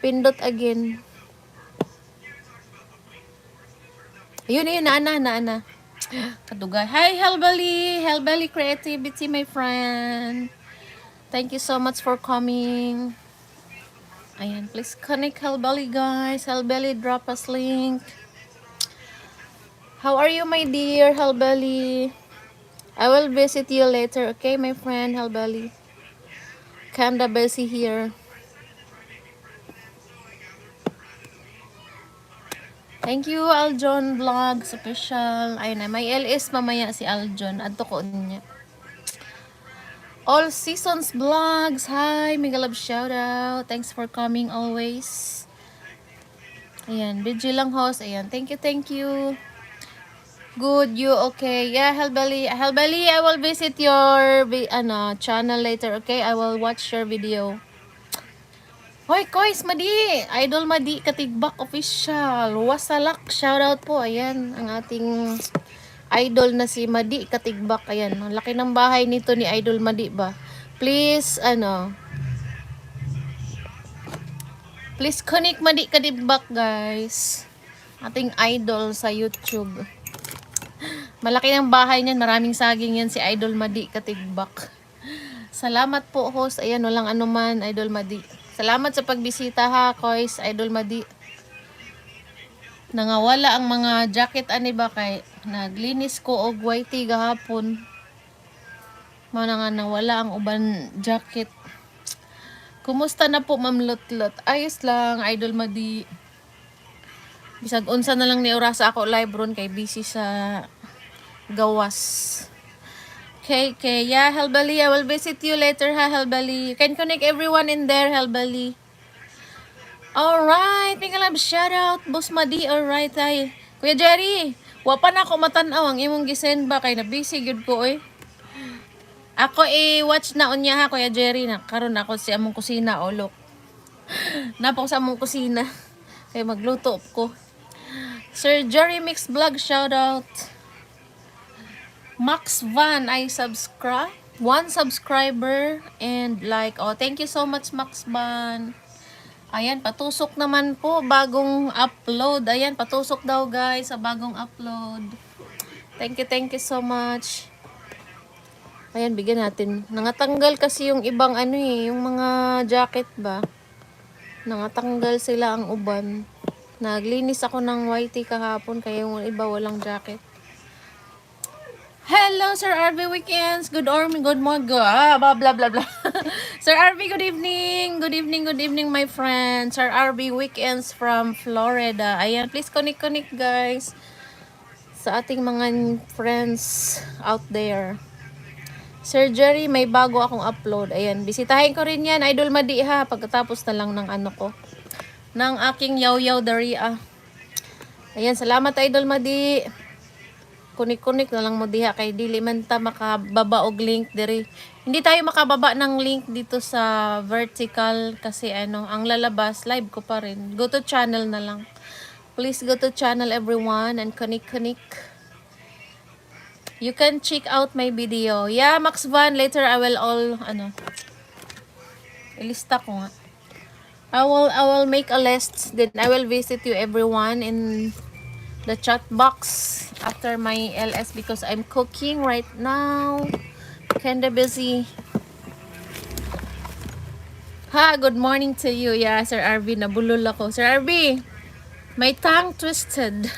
Pindot again. Ayun, na. Kadugay. Hi, Hellbelly Creativity, my friend. Thank you so much for coming. Ayan, please connect Hellbelly, guys. Hellbelly, drop us link. How are you, my dear Hellbelly? I will visit you later, okay, my friend Hellbelly? Kinda busy here. Thank you, Aljon Vlogs Official. Ayun na, may LS mamaya si Aljon. Adto ko niya. All Seasons Vlogs. Hi, mega love shoutout. Thanks for coming always. Ayan, video lang host. Ayan, thank you. Good, you okay? Yeah, Hellbelly, I will visit your channel later, okay? I will watch your video. Hoy, Kois, Madi! Idol Madi, Katigbak Official. Wasalak, shoutout po. Ayan, ang ating idol na si Madi Katigbak. Ayan, ang laki ng bahay nito ni Idol Madi ba? Please, please connect Madi Katigbak, guys. Ating idol sa YouTube. Malaki ng bahay niyan, maraming saging yan si Idol Madi Katigbak. Salamat po, host. Ayan, walang anuman, Idol Madi. Salamat sa pagbisita ha, Kois, Idol Madi. Nangawala ang mga jacket ani ba kay naglinis ko og whitey gahapon. Mao na nga nawala ang uban jacket. Kumusta na po, Ma'am Lutlot? Ayos lang, Idol Madi. Bisag unsa na lang ni oras ako live ron kay busy sa gawas. Okay, yeah, Hellbelly, I will visit you later ha, Hellbelly. You can connect everyone in there, Hellbelly. Alright, mga love, shout out, Boss Madi, alright, ay. Kuya Jerry, wapa na ako matanaw ang imong gisend ba, kay na busy gyud ko, eh. Ako watch na unya ha, Kuya Jerry, na karon ako sa among kusina, olok. Napako sa among kusina, kay magluto ko. Sir Jerry Mix Vlog, shout out. Max Van, I subscribe. 1 subscriber and like. Oh, thank you so much, Max Van. Ayan, patusok naman po. Bagong upload. Ayan, patusok daw guys sa bagong upload. Thank you so much. Ayan, bigyan natin. Nangatanggal kasi yung ibang yung mga jacket ba. Nangatanggal sila ang uban. Naglinis ako ng whitey kahapon kaya yung iba walang jacket. Hello, Sir RV Weekends. Good morning, blah, blah, blah, blah. Sir RV, good evening. Good evening, my friend. Sir RV Weekends from Florida. Ayan, please connect, guys. Sa ating mga friends out there. Sir Jerry, may bago akong upload. Ayan, bisitahin ko rin yan. Idol Madi ha. Pagkatapos na lang ng ng aking yaw-yaw daria. Ayan, salamat Idol Madi. Kunik-kunik na lang mo diha kay dili man ta makababa og link diri. Hindi tayo makababa ng link dito sa vertical kasi ang lalabas live ko pa rin. Go to channel na lang. Please go to channel everyone and kunik. You can check out my video. Yeah, Max Van, later I will ilista ko nga. I will make a list, then I will visit you everyone in the chat box after my LS because I'm cooking right now. Kinda busy. Ha, good morning to you. Yeah, Sir RV, nabulol ako. Sir RV, my tongue twisted.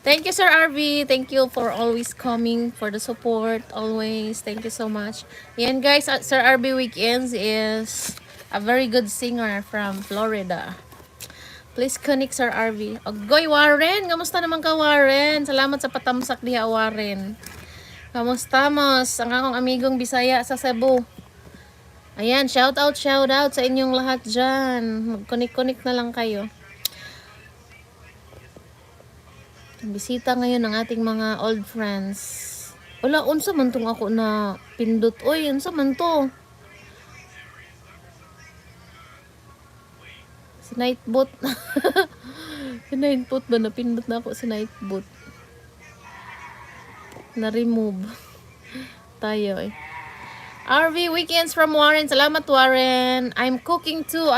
Thank you, Sir RV. Thank you for always coming, for the support, always. Thank you so much. Yan guys, Sir RV Weekends is a very good singer from Florida. Please connect, Sir RV. Ogoy, Warren. Kamusta naman ka, Warren? Salamat sa patamsak diha, Warren. Kamusta, mos? Ang akong amigong Bisaya sa Cebu. Ayan, shout out sa inyong lahat dyan. Mag-connect na lang kayo. Bisita ngayon ng ating mga old friends. Wala, unsa man tong ako na pindot. Oy, unsa man to? Si Nightbot. Si Nightbot ba? Napindot na ako si Nightbot. Na-remove. Tayo eh. RV Weekends from Warren. Salamat, Warren. I'm cooking too.